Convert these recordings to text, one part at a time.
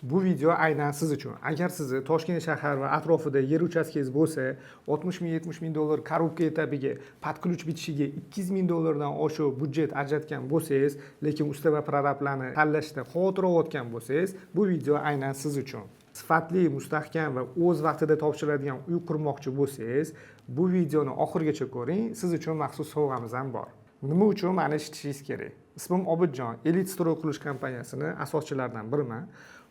Bu video aynan siz uchun. Agar sizni Toshkent shahar va atrofida yer uchastkangiz bo'lsa, 60 ming 70 ming dollar korobka etabiga, podключ bitishiga 200 ming dollardan oshiq budjet ajratgan bo'lsangiz, lekin usta va prorablarni tanlashda xavotir olayotgan bo'lsangiz, bu video aynan siz uchun. Sifatli, mustahkam va o'z vaqtida topshiriladigan uy qurmoqchi bo'lsangiz, bu videoni oxirigacha ko'ring, siz uchun maxsus sovg'amiz ham bor. Nima uchun mani eshitishingiz kerak? Ismim Obidjon, Elite Stroy qurilish kompaniyasini asoschilaridan biriman.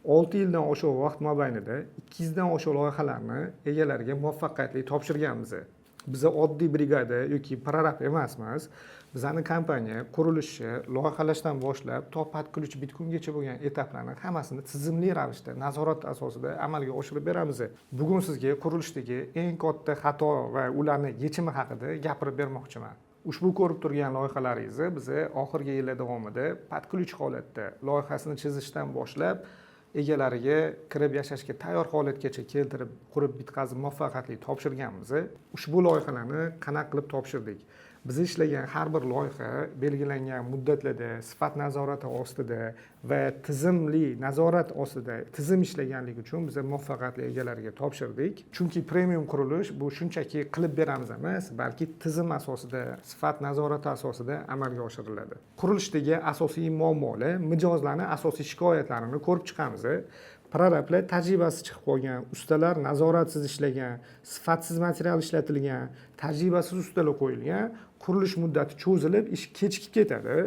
6 yildan oshiq vaqt mobaynida 200 dan oshiq loyihalarni egalariga muvaffaqiyatli topshirganmiz. Biz oddiy brigada yoki prorab emasmiz. Bizning kompaniya qurilishi, loyihalashdan boshlab to podключ bitgungacha bo'lgan etaplarni hammasini tizimli ravishda, nazorat asosida amalga oshirib beramiz. Bugun sizga qurilishdagi eng katta xato va ularning yechimi haqida gapirib bermoqchiman. Ushbu ko'rib turgan loyihalaringizni biz oxirgi yillar davomida podключ holatda loyihasini chizishdan boshlab egalariga kirib yashashga tayyor holatgacha keltirib, qurib bitkazib muvaffaqiyatli topshirganmiz. Ushbu loyihalarni qanaqa qilib topshirdik? Biz ishlagan har bir loyiha belgilangan muddatlarda, sifat nazorati ostida va tizimli nazorat ostida tizim ishlaganligi uchun biz muvaffaqiyatli egalariga topshirdik. Chunki premium qurilish bu shunchaki qilib beramiz emas, balki tizim asosida, sifat nazorati asosida amalga oshiriladi. Qurilishdagi asosiy muammolar, mijozlarning asosiy shikoyatlarini ko'rib chiqamiz. Prorablar tajribasi chiqib qolgan, ustalar nazoratsiz ishlagan, sifatsiz material ishlatilgan, tajribasiz ustalar qo'yilgan, qurilish muddati cho'zilib, ish kechikib ketadi.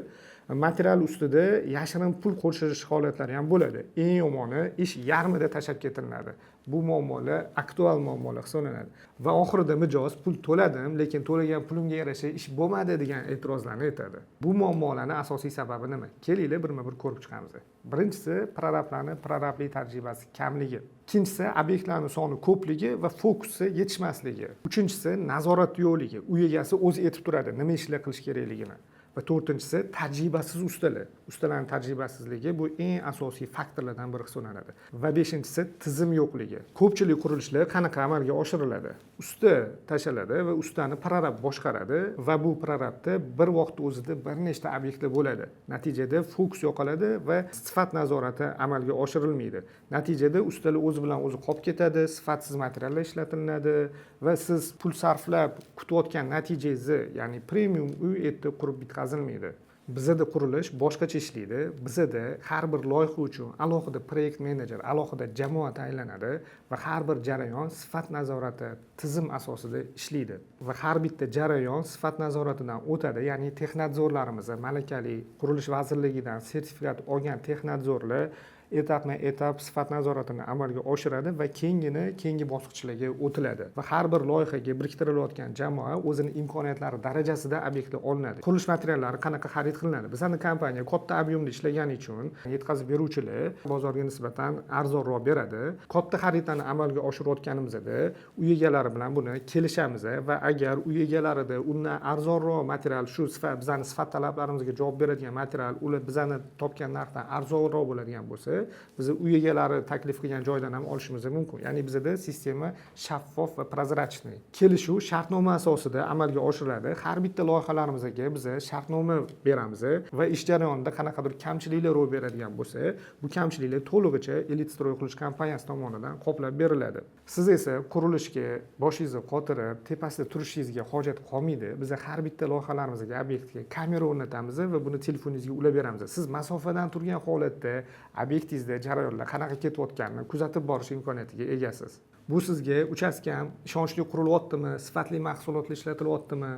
Material ustida yashirin pul qo'shilish holatlari ham bo'ladi. Eng yomoni ish yarmida tashlab ketiladi. Bu muammolar aktual muammolar hisoblanadi. Va oxirida mijoz pul to'ladim, lekin to'lagan pulimga yarasha ish bo'lmadi degan e'tirozlarni aytadi. Bu muammolarning asosiy sababi nima? Kelinglar birma-bir ko'rib chiqamiz. Birinchisi, prorablarning prorabli tajribasi kamligi. Ikkinchisi, obyektlarning soni ko'pligi va fokusi yetishmasligi. Uchinchisi, nazorat yo'qligi. Uy egasi o'zi aytib turadi, nima ishlar qilish kerakligini. Va to'rtinchisi, tajribasiz ustalar. Ustalarning tajribasizligi bu eng asosiy faktorlardan biri hisoblanadi. Va beshinchisi, tizim yo'qligi. Ko'pchilik qurilishlar qanaqa amalga oshiriladi? Usta tashlanadi va ustani prorab boshqaradi va bu prorabda bir vaqt o'zida bir nechta obyektlar bo'ladi. Natijada fokus yo'qoladi va sifat nazorati amalga oshirilmaydi. Natijada ustalar o'zi bilan o'zi qolib ketadi, sifatsiz materiallar ishlatiladi va siz pul sarflab kutayotgan natijangizni, ya'ni premium uy etib qurib bitkazilmaydi. Bizda qurilish boshqacha ishlaydi. Bizda har bir loyiha uchun alohida proyekt menejer, alohida jamoa tayinlanadi va har bir jarayon sifat nazorati tizim asosida ishlaydi. Va har bitta jarayon sifat nazoratidan o'tadi, ya'ni texnadzorlarimiz, malakali qurilish vazirligidan sertifikat olgan texnadzorlar etapma-etap sifat nazoratini amalga oshiradi va keyingi bosqichlarga o'tiladi. Va har bir loyihaga biriktirilayotgan jamoa o'zining imkoniyatlari darajasida obyektlar olinadi. Qurilish materiallari qanaqa xarid qilinadi? Bizning kompaniya katta ob'yemda ishlagani uchun yetkazib beruvchilar bozorga nisbatan arzonroq beradi. Katta xaridlarni amalga oshirayotganimizda uy egalari bilan buni kelishamiz va agar uy egalarida undan arzonroq material, shu sifat bizning sifat talablarimizga javob beradigan material ular bizning topgan narxdan arzonroq bo'ladigan bo'lsa, biz uy egalari taklif qilgan joydan ham olishimiz mumkin. Ya'ni bizda sistema shaffof va prozrachniy. Kelishuv shartnoma asosida amalga oshiriladi. Har bitta loyihalarimizga biz shartnoma beramiz va ish jarayonida qanaqadir kamchiliklar ro'y beradigan bo'lsa, bu kamchiliklar to'lig'icha Elite Stroy qurilish kompaniyasi tomonidan qoplab beriladi. Siz esa qurilishga boshingizni qotirib, tepasida turishingizga hojat qolmaydi. Biz har bitta loyihalarimizga obyektga kamera o'rnatamiz va buni telefoningizga ulab beramiz. Siz masofadan turgan holatda obyektingizda jarayonlar qanaqa ketayotganini kuzatib borish imkoniyatiga egasiz. Bu sizga uchastkam ishonchli qurilyaptimi, sifatli mahsulotlar ishlatilyaptimi,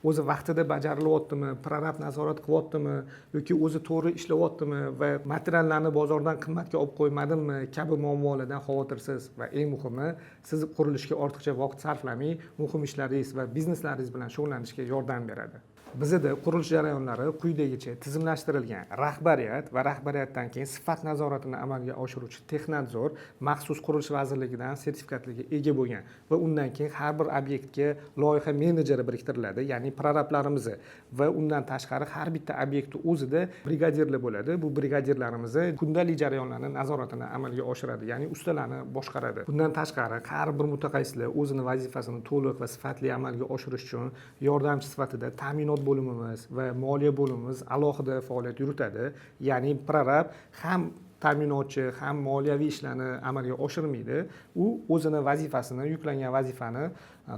o'zi vaqtida bajarilyaptimi, prorab nazorat qilyaptimi yoki o'zi to'g'ri ishlayaptimi va materiallarni bozordan qimmatga olib qo'ymadimmi kabi muammolardan xavotirsiz va eng muhimi, siz qurilishga ortiqcha vaqt sarflamay, muhim ishlaringiz va bizneslaringiz bilan shug'ullanishga yordam beradi. Bizda qurilish jarayonlari quyidagicha tizimlashtirilgan. Rahbariyat va rahbariyatdan keyin sifat nazoratini amalga oshiruvchi texnadzor maxsus qurilish vazirligidan sertifikatga ega bo'lgan va undan keyin har bir obyektga loyiha menejeri biriktiriladi, ya'ni prorablarimiz va undan tashqari har bitta obyektni o'zida brigadirlar bo'ladi. Bu brigadirlarimiz kundalik jarayonlarning nazoratini amalga oshiradi, ya'ni ustalarni boshqaradi. Bundan tashqari har bir mutaxassislar o'zining vazifasini to'liq va sifatli amalga oshirish uchun yordamchi sifatida ta'minot bo'limimiz va moliya bo'limimiz alohida faoliyat yuritadi. Ya'ni prorab ham ta'minotchi, ham moliyaviy ishlarni amalga oshirmaydi. U o'zini vazifasini, yuklangan vazifani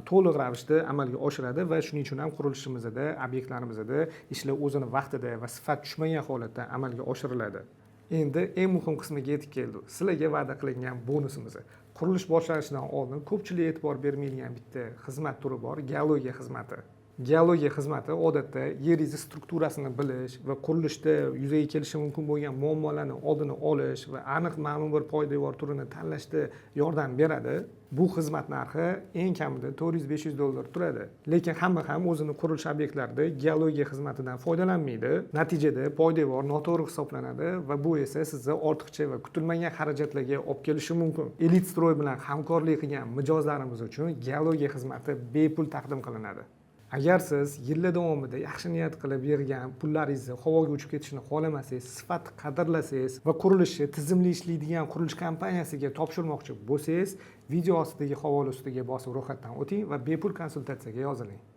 to'liq ravishda amalga oshiradi va shuning uchun ham qurilishimizda, obyektlarimizda ishlar o'zini vaqtida va sifat tushmagan holatda amalga oshiriladi. Endi eng muhim qismiga yetib keldik. Sizlarga va'da qilingan bonusimiz. Qurilish boshlanishidan oldin ko'pchilik e'tibor bermaydigan bitta xizmat turi bor, geologiya xizmati. Geologiya xizmati odatda yer yuzi strukturasini bilish va qurilishda yuzaga kelishi mumkin bo'lgan muammolarni oldini olish va aniq ma'lum bir poydevor turini tanlashda yordam beradi. Bu xizmat narxi eng kamida $400-500 turadi. Lekin hamma ham o'zini qurilish obyektlarida geologiya xizmatidan foydalanmaydi. Natijada poydevor noto'g'ri hisoblanadi va bu esa sizni ortiqcha va kutilmagan xarajatlarga olib kelishi mumkin. Elitstroy bilan hamkorlik qilgan mijozlarimiz uchun geologiya xizmati bepul taqdim qilinadi. Agar siz yillar davomida yaxshi niyat qilib bergan pullaringizni havoga uchib ketishini xohlamasangiz, sifatni qadrlasangiz va qurilishni tizimli ishlaydigan qurilish kompaniyasiga topshirmoqchi bo'lsangiz, video ostidagi havola ustiga bosib ro'yxatdan o'ting va bepul konsultatsiyaga yoziling.